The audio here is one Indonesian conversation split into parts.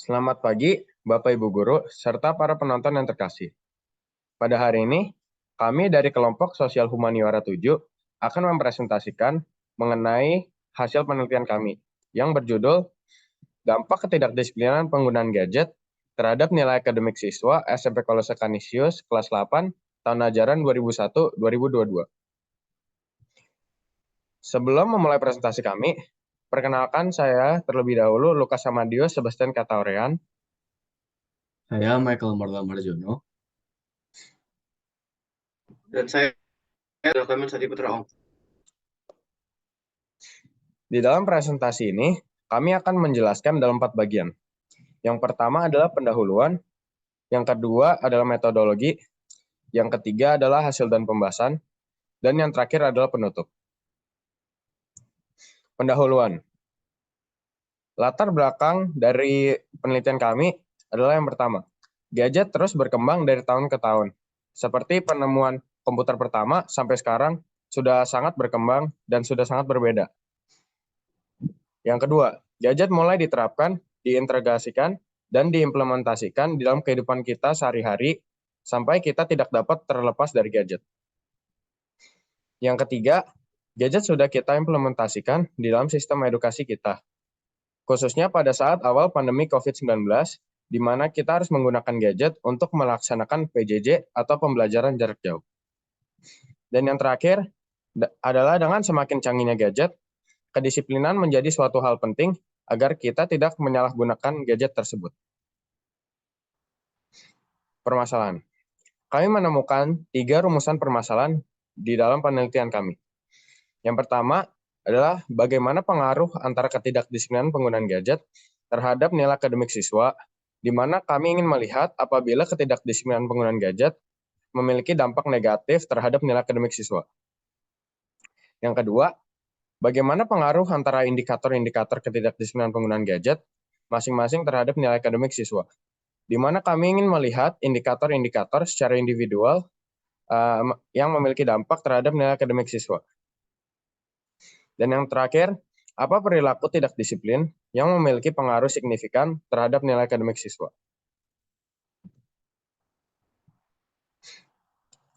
Selamat pagi, Bapak Ibu Guru, serta para penonton yang terkasih. Pada hari ini, kami dari kelompok Sosial Humaniora 7 akan mempresentasikan mengenai hasil penelitian kami yang berjudul Dampak Ketidakdisiplinan Penggunaan Gadget terhadap Nilai Akademik Siswa SMP Kolose Kanisius kelas 8 tahun ajaran 2001-2022. Sebelum memulai presentasi kami, perkenalkan saya terlebih dahulu Lukas Samadius Sebastian Kataorean. Saya Michael Marjono. Dan saya adalah Clement Sadi Putra Ong. Di dalam presentasi ini, kami akan menjelaskan dalam 4 bagian. Yang pertama adalah pendahuluan, yang kedua adalah metodologi, yang ketiga adalah hasil dan pembahasan, dan yang terakhir adalah penutup. Pendahuluan. Latar belakang dari penelitian kami adalah yang pertama. Gadget terus berkembang dari tahun ke tahun. Seperti penemuan komputer pertama sampai sekarang sudah sangat berkembang dan sudah sangat berbeda. Yang kedua, gadget mulai diterapkan, diintegrasikan, dan diimplementasikan di dalam kehidupan kita sehari-hari sampai kita tidak dapat terlepas dari gadget. Yang ketiga, gadget sudah kita implementasikan di dalam sistem edukasi kita. Khususnya pada saat awal pandemi COVID-19, di mana kita harus menggunakan gadget untuk melaksanakan PJJ atau pembelajaran jarak jauh. Dan yang terakhir adalah dengan semakin canggihnya gadget, kedisiplinan menjadi suatu hal penting agar kita tidak menyalahgunakan gadget tersebut. Permasalahan. Kami menemukan 3 rumusan permasalahan di dalam penelitian kami. Yang pertama adalah bagaimana pengaruh antara ketidakdisiplinan penggunaan gadget terhadap nilai akademik siswa, di mana kami ingin melihat apabila ketidakdisiplinan penggunaan gadget memiliki dampak negatif terhadap nilai akademik siswa. Yang kedua, bagaimana pengaruh antara indikator-indikator ketidakdisiplinan penggunaan gadget masing-masing terhadap nilai akademik siswa, di mana kami ingin melihat indikator-indikator secara individual yang memiliki dampak terhadap nilai akademik siswa. Dan yang terakhir, apa perilaku tidak disiplin yang memiliki pengaruh signifikan terhadap nilai akademik siswa.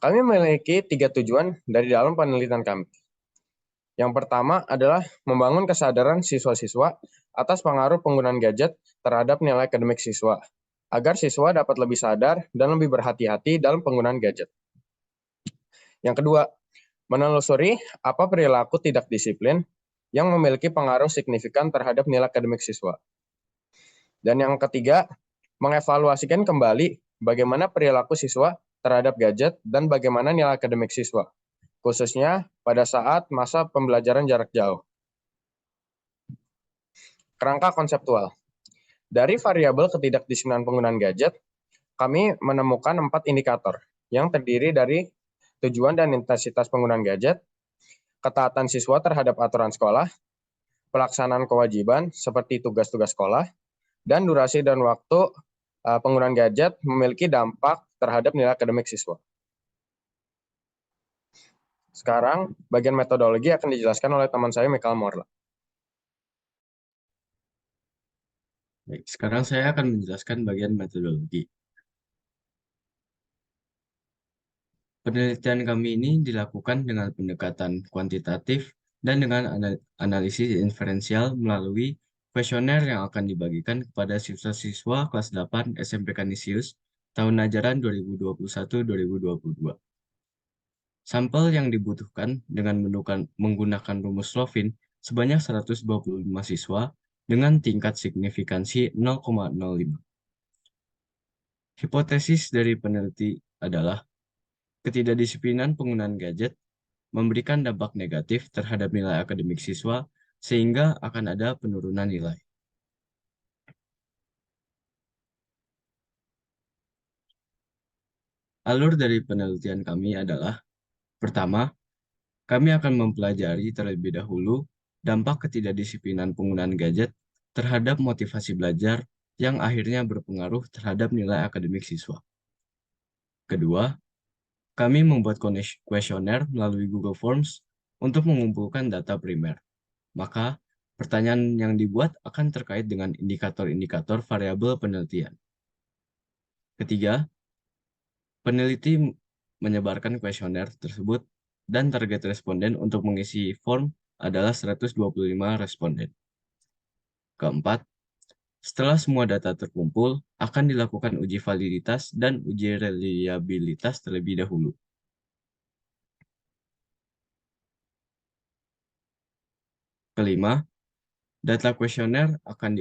Kami memiliki 3 tujuan dari dalam penelitian kami. Yang pertama adalah membangun kesadaran siswa-siswa atas pengaruh penggunaan gadget terhadap nilai akademik siswa, agar siswa dapat lebih sadar dan lebih berhati-hati dalam penggunaan gadget. Yang kedua, menelusuri apa perilaku tidak disiplin yang memiliki pengaruh signifikan terhadap nilai akademik siswa. Dan yang ketiga, mengevaluasikan kembali bagaimana perilaku siswa terhadap gadget dan bagaimana nilai akademik siswa, khususnya pada saat masa pembelajaran jarak jauh. Kerangka konseptual. Dari variabel ketidakdisiplinan penggunaan gadget, kami menemukan 4 indikator yang terdiri dari tujuan dan intensitas penggunaan gadget, ketaatan siswa terhadap aturan sekolah, pelaksanaan kewajiban seperti tugas-tugas sekolah, dan durasi dan waktu penggunaan gadget memiliki dampak terhadap nilai akademik siswa. Sekarang, bagian metodologi akan dijelaskan oleh teman saya, Michael Morla. Baik, sekarang saya akan menjelaskan bagian metodologi. Penelitian kami ini dilakukan dengan pendekatan kuantitatif dan dengan analisis inferensial melalui kuesioner yang akan dibagikan kepada siswa-siswa kelas 8 SMP Kanisius tahun ajaran 2021-2022. Sampel yang dibutuhkan dengan menggunakan rumus Slovin sebanyak 125 siswa dengan tingkat signifikansi 0,05. Hipotesis dari peneliti adalah ketidakdisiplinan penggunaan gadget memberikan dampak negatif terhadap nilai akademik siswa sehingga akan ada penurunan nilai. Alur dari penelitian kami adalah, pertama, kami akan mempelajari terlebih dahulu dampak ketidakdisiplinan penggunaan gadget terhadap motivasi belajar yang akhirnya berpengaruh terhadap nilai akademik siswa. Kedua, kami membuat kuesioner melalui Google Forms untuk mengumpulkan data primer. Maka, Pertanyaan yang dibuat akan terkait dengan indikator-indikator variabel penelitian. Ketiga, peneliti menyebarkan kuesioner tersebut dan target responden untuk mengisi form adalah 125 responden. Keempat, setelah semua data terkumpul, akan dilakukan uji validitas dan uji reliabilitas terlebih dahulu. Kelima, data kuesioner akan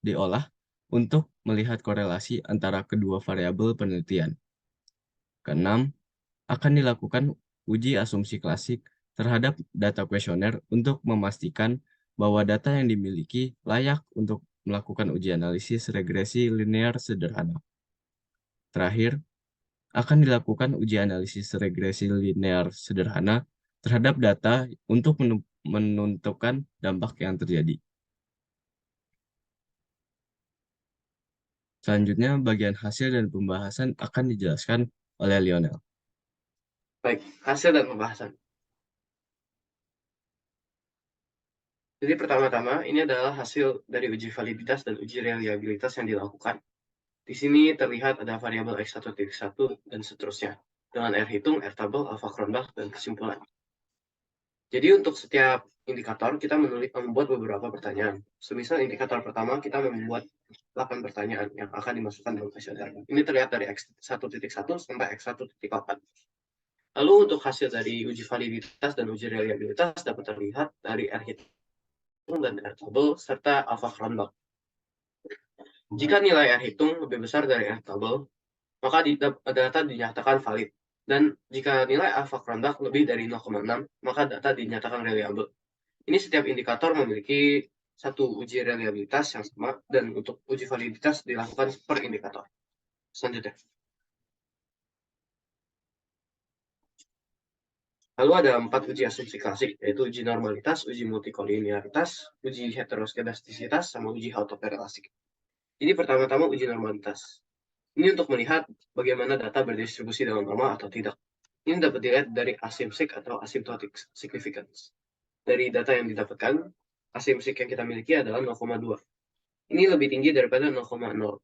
diolah untuk melihat korelasi antara kedua variabel penelitian. Keenam, akan dilakukan uji asumsi klasik terhadap data kuesioner untuk memastikan bahwa data yang dimiliki layak untuk melakukan uji analisis regresi linear sederhana. Terakhir, akan dilakukan uji analisis regresi linear sederhana terhadap data untuk menentukan dampak yang terjadi. Selanjutnya, bagian hasil dan pembahasan akan dijelaskan oleh Lionel. Baik, hasil dan pembahasan. Jadi pertama-tama, ini adalah hasil dari uji validitas dan uji reliabilitas yang dilakukan. Di sini terlihat ada variabel X1.1 dan seterusnya, dengan R hitung, R tabel, alpha Cronbach, dan kesimpulan. Jadi untuk setiap indikator, kita membuat beberapa pertanyaan. Semisal indikator pertama, kita membuat 8 pertanyaan yang akan dimasukkan dalam kuesioner. Ini terlihat dari X1.1 sampai X1.8. Lalu untuk hasil dari uji validitas dan uji reliabilitas dapat terlihat dari R hitung dan R tabel serta alpha Cronbach. Jika nilai R hitung lebih besar dari R tabel, maka data dinyatakan valid. Dan jika nilai alpha Cronbach lebih dari 0,6, maka data dinyatakan reliable. Ini setiap indikator memiliki satu uji reliabilitas yang sama, dan untuk uji validitas dilakukan per indikator. Selanjutnya. Lalu ada 4 uji asumsi klasik, yaitu uji normalitas, uji multikolinearitas, uji heteroskedastisitas, sama uji autokorelasi. Ini pertama-tama uji normalitas. Ini untuk melihat bagaimana data berdistribusi dalam norma atau tidak. Ini dapat dilihat dari asymptotic atau asymptotic significance. Dari data yang didapatkan, asymptotic yang kita miliki adalah 0,2. Ini lebih tinggi daripada 0,05,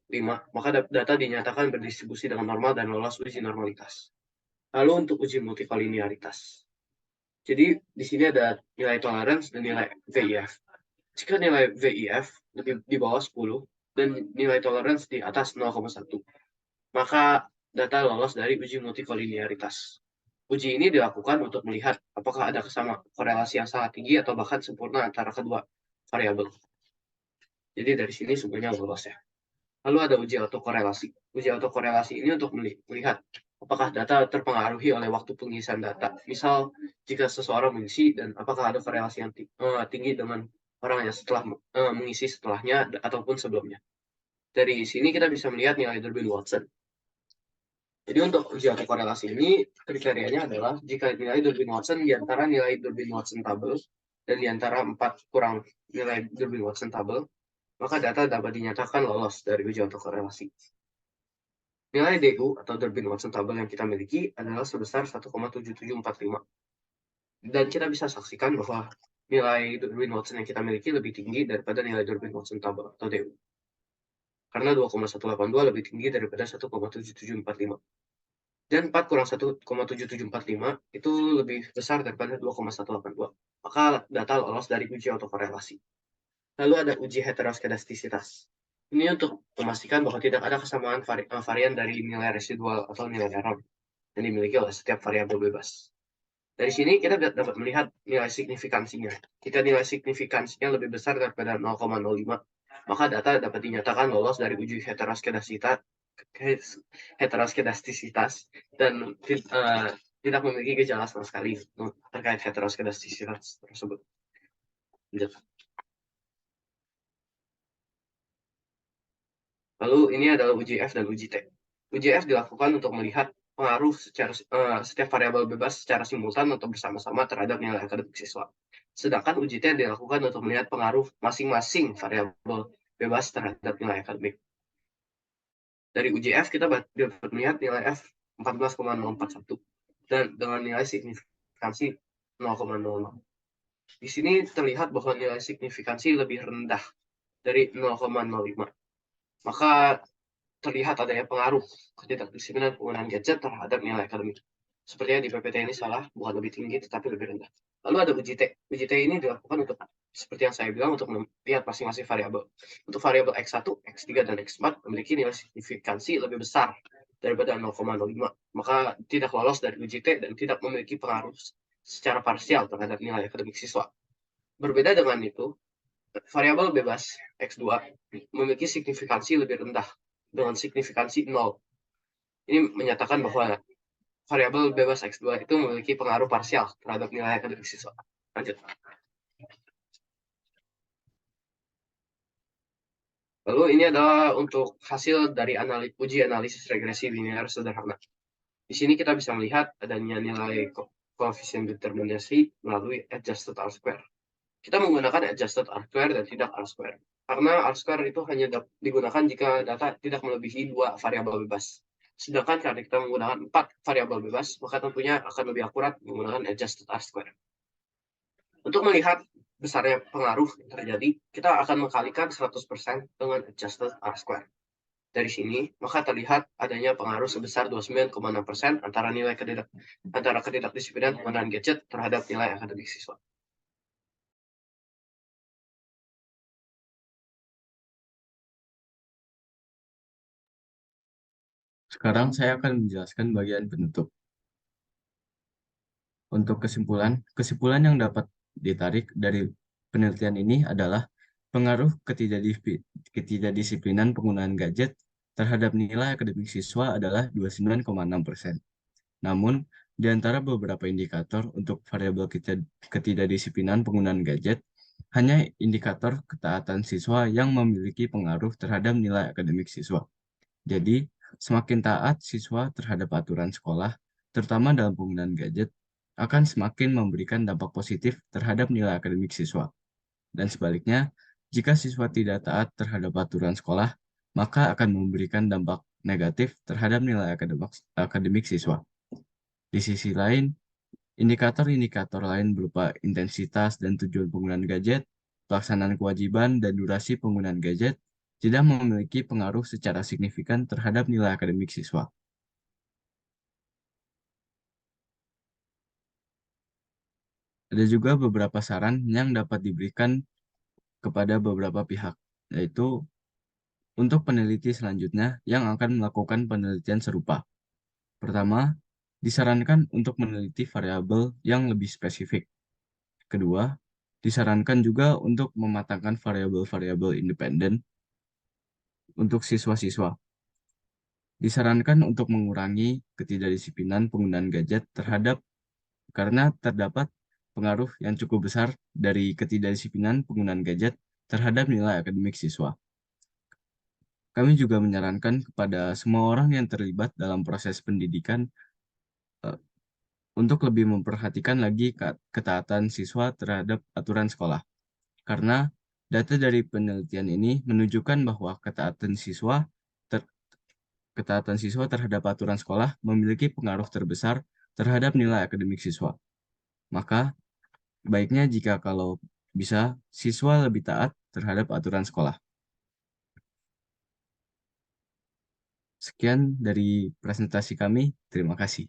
maka data dinyatakan berdistribusi dengan normal dan lolos uji normalitas. Lalu untuk uji multikolinearitas. Jadi di sini ada nilai tolerance dan nilai VIF. Jika nilai VIF lebih di bawah 10 dan nilai tolerance di atas 0,1, maka data lolos dari uji multikolinearitas. Uji ini dilakukan untuk melihat apakah ada korelasi yang sangat tinggi atau bahkan sempurna antara kedua variabel. Jadi dari sini semuanya lolos ya. Lalu ada uji autokorelasi. Uji autokorelasi ini untuk melihat apakah data terpengaruhi oleh waktu pengisian data. Misal, jika seseorang mengisi dan apakah ada korelasi yang tinggi dengan orang yang setelah mengisi setelahnya ataupun sebelumnya. Dari sini kita bisa melihat nilai Durbin-Watson. Jadi untuk uji autokorelasi ini, kriterianya adalah jika nilai Durbin-Watson di antara nilai Durbin-Watson tabel dan di antara 4 kurang nilai Durbin-Watson tabel, maka data dapat dinyatakan lolos dari uji autokorelasi. Nilai DU atau Durbin-Watson tabel yang kita miliki adalah sebesar 1,7745. Dan kita bisa saksikan bahwa nilai Durbin-Watson yang kita miliki lebih tinggi daripada nilai Durbin-Watson tabel atau DU. Karena 2,182 lebih tinggi daripada 1,7745. Dan 4 kurang 1,7745 itu lebih besar daripada 2,182. Maka data lolos dari uji autokorelasi. Lalu ada uji heteroskedastisitas. Ini untuk memastikan bahwa tidak ada kesamaan varian dari nilai residual atau nilai error yang dimiliki oleh setiap variabel bebas. Dari sini kita dapat melihat nilai signifikansinya. Jika nilai signifikansinya lebih besar daripada 0,05, maka data dapat dinyatakan lolos dari uji heteroskedastisitas dan tidak memiliki gejala sama sekali terkait heteroskedastisitas tersebut. Lalu ini adalah uji F dan uji T. Uji F dilakukan untuk melihat pengaruh setiap variabel bebas secara simultan atau bersama-sama terhadap nilai akademik siswa. Sedangkan uji T dilakukan untuk melihat pengaruh masing-masing variabel bebas terhadap nilai akademik. Dari uji F kita dapat melihat nilai F 14,041 dan dengan nilai signifikansi 0,00. Di sini terlihat bahwa nilai signifikansi lebih rendah dari 0,05. Maka terlihat adanya pengaruh ketidakdisiplinan penggunaan gadget terhadap nilai akademik. Sepertinya di PPT ini salah, bukan lebih tinggi tetapi lebih rendah. Lalu ada uji T. Uji T ini dilakukan untuk, seperti yang saya bilang, untuk melihat masing-masing variabel. Untuk variabel X1, X3, dan X4 memiliki nilai signifikansi lebih besar daripada 0,05. Maka tidak lolos dari uji T dan tidak memiliki pengaruh secara parsial terhadap nilai akademik siswa. Berbeda dengan itu, variabel bebas X2 memiliki signifikansi lebih rendah dengan signifikansi 0. Ini menyatakan bahwa variabel bebas X2 itu memiliki pengaruh parsial terhadap nilai akademik siswa. Lanjut. Lalu ini adalah untuk hasil dari uji analisis regresi linear sederhana. Di sini kita bisa melihat adanya nilai koefisien determinasi melalui adjusted R-square. Kita menggunakan adjusted R-square dan tidak R-square. Karena R-square itu hanya digunakan jika data tidak melebihi 2 variabel bebas. Sedangkan karena kita menggunakan 4 variabel bebas, maka tentunya akan lebih akurat menggunakan adjusted R-square. Untuk melihat besarnya pengaruh yang terjadi, kita akan mengkalikan 100% dengan adjusted R-square. Dari sini, maka terlihat adanya pengaruh sebesar 29,6% antara ketidakdisiplinan penggunaan gadget terhadap nilai akademik siswa. Sekarang saya akan menjelaskan bagian penutup. Untuk kesimpulan yang dapat ditarik dari penelitian ini adalah pengaruh ketidakdisiplinan penggunaan gadget terhadap nilai akademik siswa adalah 29,6%. Namun, di antara beberapa indikator untuk variabel ketidakdisiplinan penggunaan gadget, hanya indikator ketaatan siswa yang memiliki pengaruh terhadap nilai akademik siswa. Jadi, semakin taat siswa terhadap aturan sekolah, terutama dalam penggunaan gadget, akan semakin memberikan dampak positif terhadap nilai akademik siswa. Dan sebaliknya, jika siswa tidak taat terhadap aturan sekolah, maka akan memberikan dampak negatif terhadap nilai akademik siswa. Di sisi lain, indikator-indikator lain berupa intensitas dan tujuan penggunaan gadget, pelaksanaan kewajiban, dan durasi penggunaan gadget tidak memiliki pengaruh secara signifikan terhadap nilai akademik siswa. Ada juga beberapa saran yang dapat diberikan kepada beberapa pihak, yaitu untuk peneliti selanjutnya yang akan melakukan penelitian serupa. Pertama, disarankan untuk meneliti variabel yang lebih spesifik. Kedua, disarankan juga untuk mematangkan variabel-variabel independen untuk siswa-siswa. Disarankan untuk mengurangi ketidakdisiplinan penggunaan gadget karena terdapat pengaruh yang cukup besar dari ketidakdisiplinan penggunaan gadget terhadap nilai akademik siswa. Kami juga menyarankan kepada semua orang yang terlibat dalam proses pendidikan untuk lebih memperhatikan lagi ketaatan siswa terhadap aturan sekolah. Karena data dari penelitian ini menunjukkan bahwa ketaatan siswa terhadap aturan sekolah memiliki pengaruh terbesar terhadap nilai akademik siswa. Maka, baiknya jika kalau bisa, siswa lebih taat terhadap aturan sekolah. Sekian dari presentasi kami. Terima kasih.